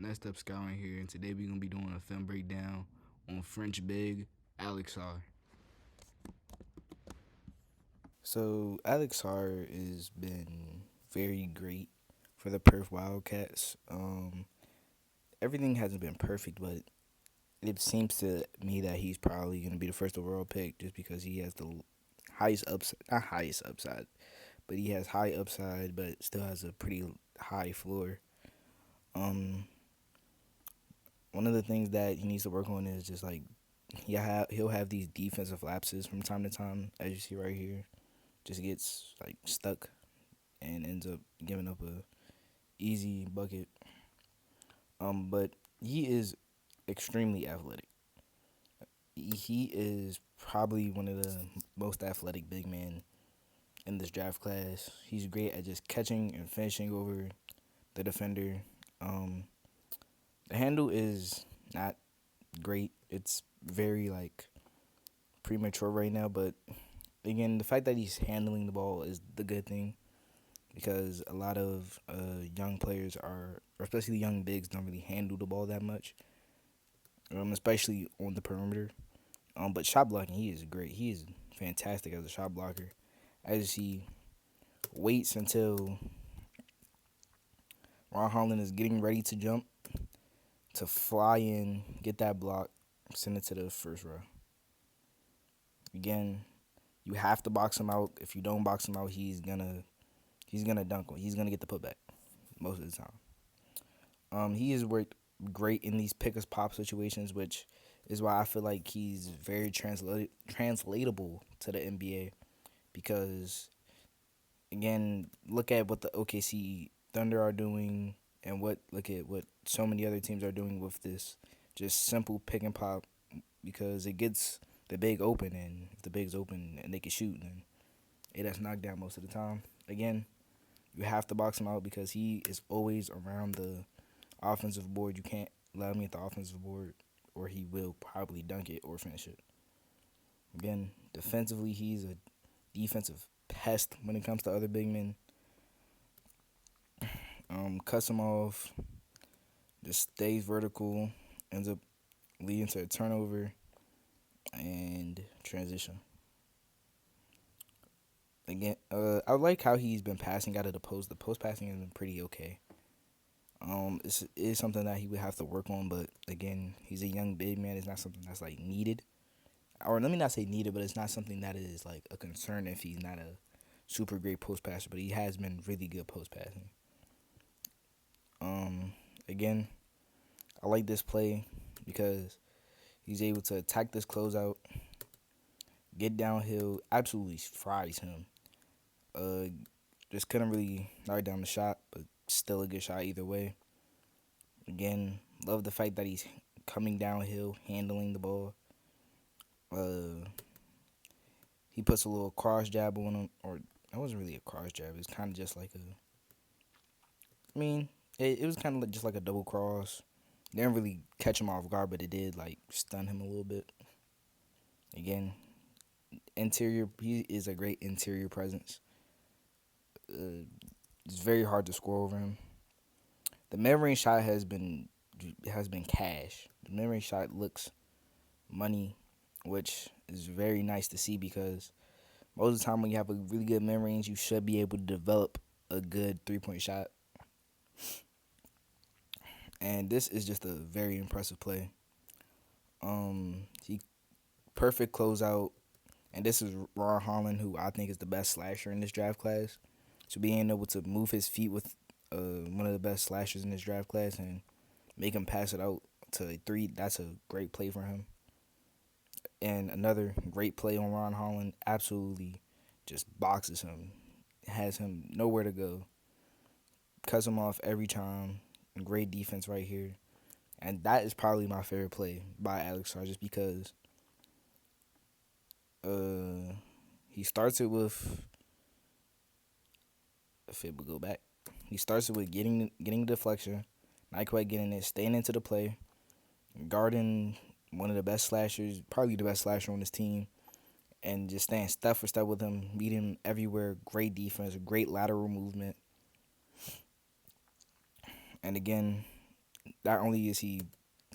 Next Up Scouting here, and today we're gonna be doing a film breakdown on French big Alex Sarr. So Alex Sarr has been very great for the Perth Wildcats. Everything hasn't been perfect, but it seems to me that he's probably gonna be the first overall pick just because he has the highest upside, not highest upside, but he has high upside, but still has a pretty high floor. Um, One of the things that he needs to work on is just like he'll have these defensive lapses from time to time, as you see right here. Just gets like stuck and ends up giving up a easy bucket. But he is extremely athletic. He is probably one of the most athletic big men in this draft class. He's great at just catching and finishing over the defender. Um, the handle is not great. It's very like premature right now, but again, the fact that he's handling the ball is the good thing because a lot of young players are, or especially young bigs, don't really handle the ball that much, especially on the perimeter. But shot blocking, he is great. He is fantastic as a shot blocker. As he waits until Ron Holland is getting ready to jump to fly in, get that block, send it to the first row. Again, you have to box him out. If you don't box him out, he's gonna dunk on. He's gonna get the putback most of the time. He has worked great in these pick as pop situations, which is why I feel like he's very translatable to the NBA. Because again, look at what the OKC Thunder are doing, and look at what so many other teams are doing with this just simple pick and pop. Because it gets the big open, and if the big's open and they can shoot, then it has knocked down most of the time. Again, you have to box him out because he is always around the offensive board. You can't allow him at the offensive board, or he will probably dunk it or finish it. Again, defensively, he's a defensive pest when it comes to other big men. Cuts him off, just stays vertical, ends up leading to a turnover and transition. Again, I like how he's been passing out of the post. The post passing has been pretty okay. It is something that he would have to work on, but again, he's a young big man. It's not something that's like needed, or let me not say needed, but it's not something that is like a concern if he's not a super great post passer. But he has been really good post passing. Again, I like this play because he's able to attack this closeout, get downhill, absolutely fries him. Just couldn't really knock down the shot, but still a good shot either way. Again, love the fact that he's coming downhill, handling the ball. He puts a little cross jab on him, or that wasn't really a cross jab. It was kind of just like it was kind of just like a double cross. Didn't really catch him off guard, but it did like stun him a little bit. Again, he is a great interior presence. It's very hard to score over him. The mid-range shot has been cash. The mid-range shot looks money, which is very nice to see because most of the time when you have a really good mid-range, you should be able to develop a good three-point shot. And this is just a very impressive play. He perfect closeout, and this is Ron Holland, who I think is the best slasher in this draft class. So being able to move his feet with one of the best slashers in this draft class and make him pass it out to a three, that's a great play for him. And another great play on Ron Holland, absolutely just boxes him, has him nowhere to go, cuts him off every time. Great defense right here. And that is probably my favorite play by Alex Sarr just because he starts it with, if it would go back, he starts it with getting the deflection, not quite getting it, staying into the play, guarding one of the best slashers, probably the best slasher on this team, and just staying step for step with him, meet him everywhere. Great defense, great lateral movement. And again, Not only is he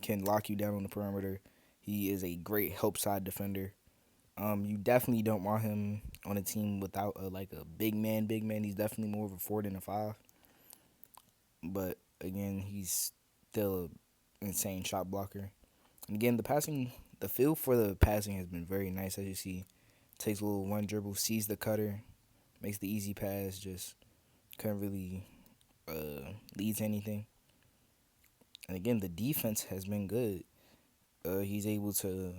can lock you down on the perimeter, he is a great help side defender. You definitely don't want him on a team without a big man. Big man. He's definitely more of a 4 than a 5. But again, he's still an insane shot blocker. And again, the feel for the passing has been very nice. As you see, takes a little one dribble, sees the cutter, makes the easy pass. Just couldn't really lead to anything. And again, the defense has been good. He's able to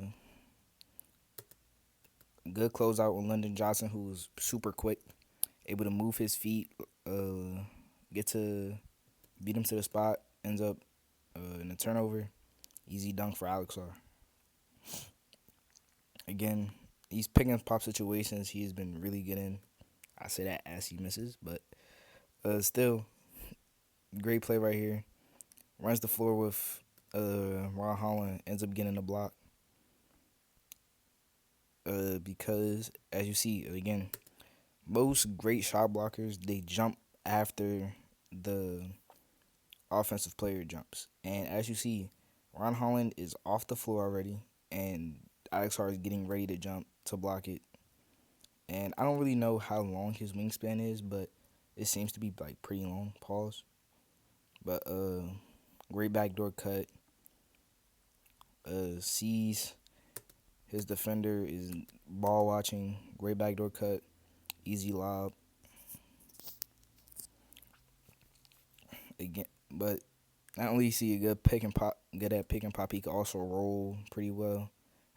good closeout on London Johnson, who was super quick, able to move his feet, get to beat him to the spot, ends up in a turnover. Easy dunk for Alex Sarr. Again, he's picking pop situations he has been really good in. I say that as he misses, but still, great play right here. Runs the floor with Ron Holland, ends up getting the block. Because, as you see, again, most great shot blockers, they jump after the offensive player jumps. And as you see, Ron Holland is off the floor already, and Alex Hart is getting ready to jump to block it. And I don't really know how long his wingspan is, but it seems to be like pretty long. Pause. But great backdoor cut. Sees his defender is ball watching. Great backdoor cut. Easy lob. Again, but not only is he a good pick and pop, good at pick and pop, he can also roll pretty well.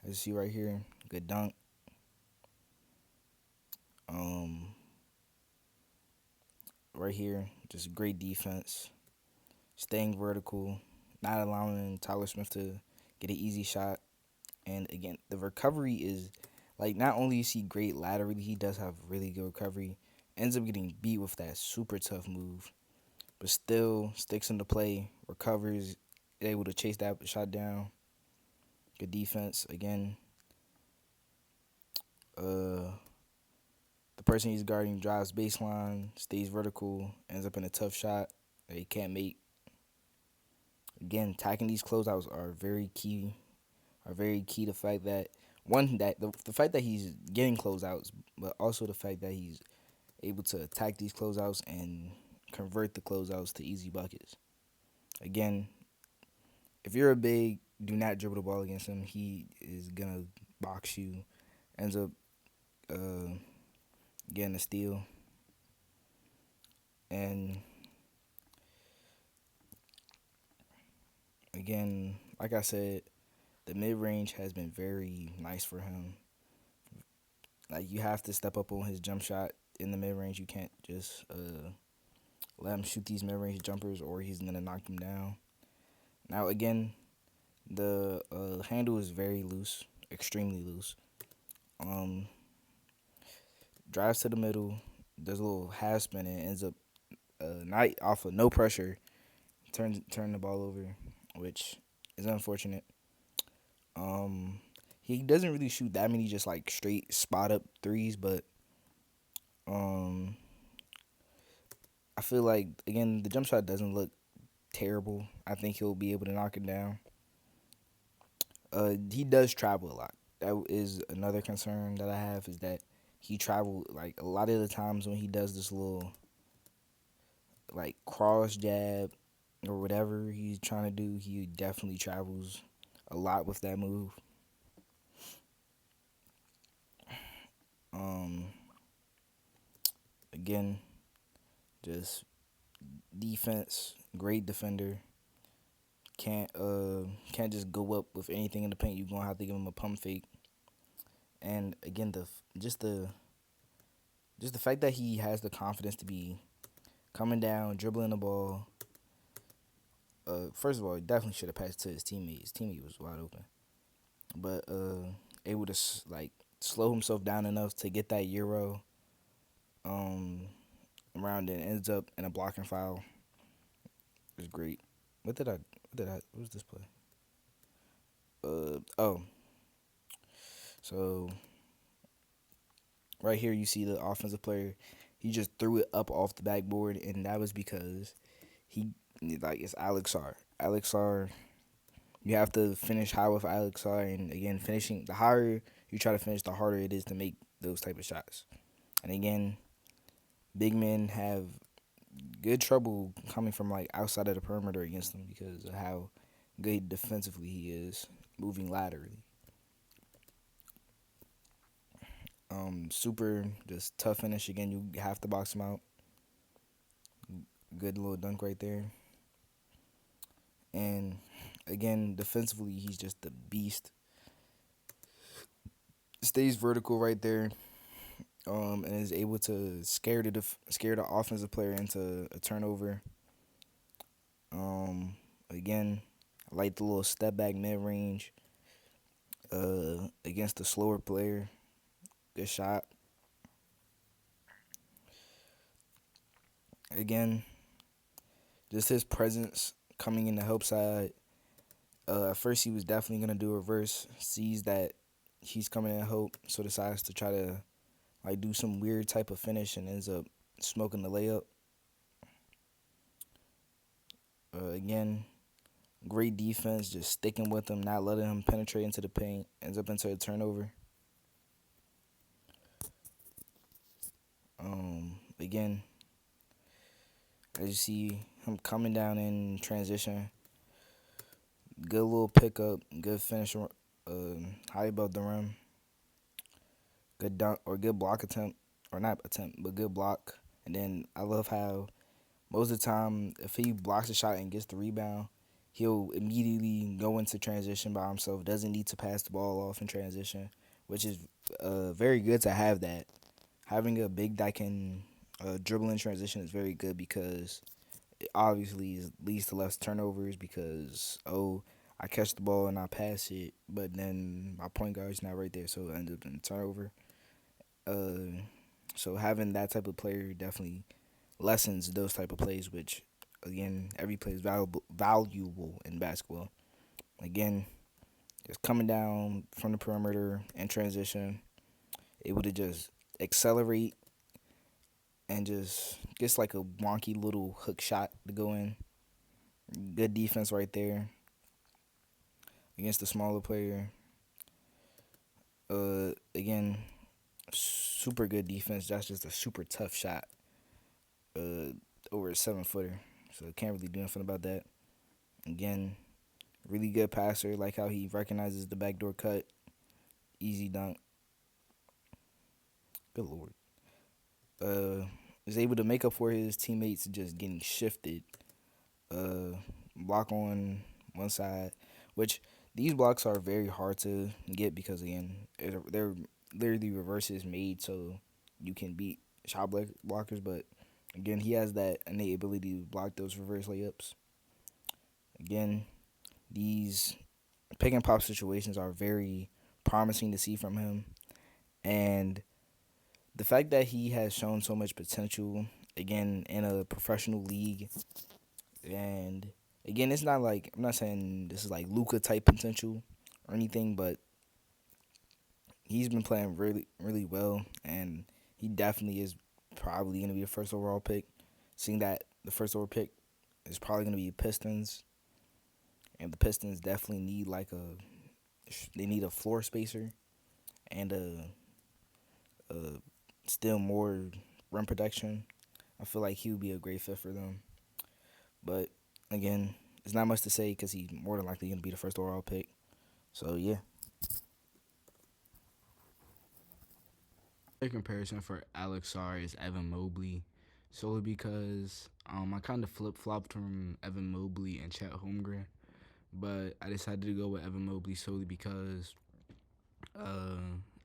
As you see right here, good dunk. Um, right here, just great defense, staying vertical, not allowing Tyler Smith to get an easy shot. And again, the recovery is like not only is he great laterally, he does have really good recovery. Ends up getting beat with that super tough move, but still sticks into play, recovers, able to chase that shot down. Good defense again. Uh, the person he's guarding drives baseline, stays vertical, ends up in a tough shot that he can't make. Again, attacking these closeouts are very key. Are very key. The fact that the fact that he's getting closeouts, but also the fact that he's able to attack these closeouts and convert the closeouts to easy buckets. Again, if you're a big, do not dribble the ball against him. He is gonna box you. Ends up uh, getting a steal. And again, like I said, the mid range has been very nice for him. Like you have to step up on his jump shot in the mid range. You can't just let him shoot these mid range jumpers, or he's gonna knock them down. Now again, the handle is very loose, extremely loose. Um, Drives to the middle, does a little half spin, and ends up not off of no pressure, turn the ball over, which is unfortunate. Um, he doesn't really shoot that many just like straight spot up threes, but um, I feel like again the jump shot doesn't look terrible. I think he'll be able to knock it down. He does travel a lot. That is another concern that I have is that he travel like a lot of the times when he does this little like cross jab or whatever he's trying to do, he definitely travels a lot with that move. Um, Again, just defense, great defender. Can't just go up with anything in the paint. You're gonna have to give him a pump fake. And again, just the just the fact that he has the confidence to be coming down, dribbling the ball. First of all, he definitely should have passed to his teammate. His teammate was wide open, but able to like slow himself down enough to get that euro um around and ends up in a blocking foul. It was great. What was this play? Oh, so right here you see the offensive player. He just threw it up off the backboard, and that was because he like it's Alex Sarr. Alex Sarr, you have to finish high with Alex Sarr, and again, finishing the higher you try to finish, the harder it is to make those type of shots. And again, big men have good trouble coming from like outside of the perimeter against him because of how good defensively he is, moving laterally. Super just tough finish again. You have to box him out. Good little dunk right there. And again, defensively, he's just a beast. Stays vertical right there. And is able to scare the offensive player into a turnover. Again, I like the little step back mid range. Against the slower player, good shot. Again, just his presence coming in the help side. At first, he was definitely gonna do a reverse. Sees that he's coming in help, so decides to try to like do some weird type of finish and ends up smoking the layup. Again, great defense, just sticking with him, not letting him penetrate into the paint. Ends up into a turnover. Again, as you see him coming down in transition, good little pickup, good finish, high above the rim, good dunk or good block attempt, or not attempt, but good block. And then I love how most of the time, if he blocks a shot and gets the rebound, he'll immediately go into transition by himself. Doesn't need to pass the ball off in transition, which is very good to have that. Having a big that can dribble in transition is very good because it obviously leads to less turnovers because, I catch the ball and I pass it, but then my point guard's not right there, so it ends up in a turnover. Uh, so having that type of player definitely lessens those type of plays, which again, every play is valuable in basketball. Again, just coming down from the perimeter and transition, able to just accelerate and just gets like a wonky little hook shot to go in. Good defense right there against the smaller player. Again, super good defense. That's just a super tough shot. Over a 7 footer, so can't really do nothing about that. Again, really good passer. Like how he recognizes the backdoor cut, easy dunk. Good lord. Is able to make up for his teammates just getting shifted. Uh, Block on one side, which these blocks are very hard to get because again, they're literally reverses made so you can beat shot blockers. But again, he has that innate ability to block those reverse layups. Again, these pick and pop situations are very promising to see from him, and the fact that he has shown so much potential again in a professional league, and again, it's not like I'm not saying this is like Luka type potential or anything, but he's been playing really really well, and he definitely is probably going to be the first overall pick. Seeing that the first overall pick is probably going to be Pistons, and the Pistons definitely need like they need a floor spacer and a still more rim protection. I feel like he would be a great fit for them. But again, there's not much to say because he's more than likely going to be the first overall pick. So yeah. A comparison for Alex Sarr is Evan Mobley, solely because I kind of flip flopped from Evan Mobley and Chet Holmgren, but I decided to go with Evan Mobley solely because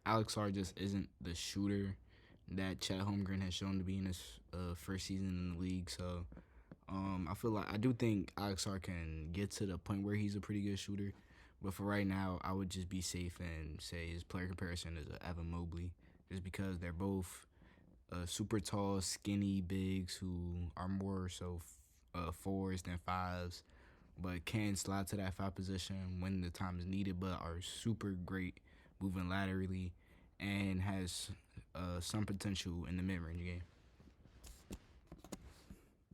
Alex Sarr just isn't the shooter that Chet Holmgren has shown to be in his first season in the league. So I feel like I do think Alex Sarr can get to the point where he's a pretty good shooter, but for right now, I would just be safe and say his player comparison is Evan Mobley, just because they're both super tall, skinny bigs who are more so fours than fives, but can slide to that five position when the time is needed, but are super great moving laterally and has some potential in the mid-range game.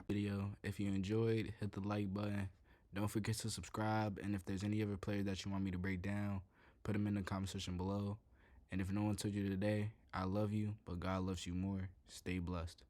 Video, if you enjoyed, hit the like button, Don't forget to subscribe. And if there's any other player that you want me to break down, put them in the comment section below. And if no one told you today, I love you, but God loves you more. Stay blessed.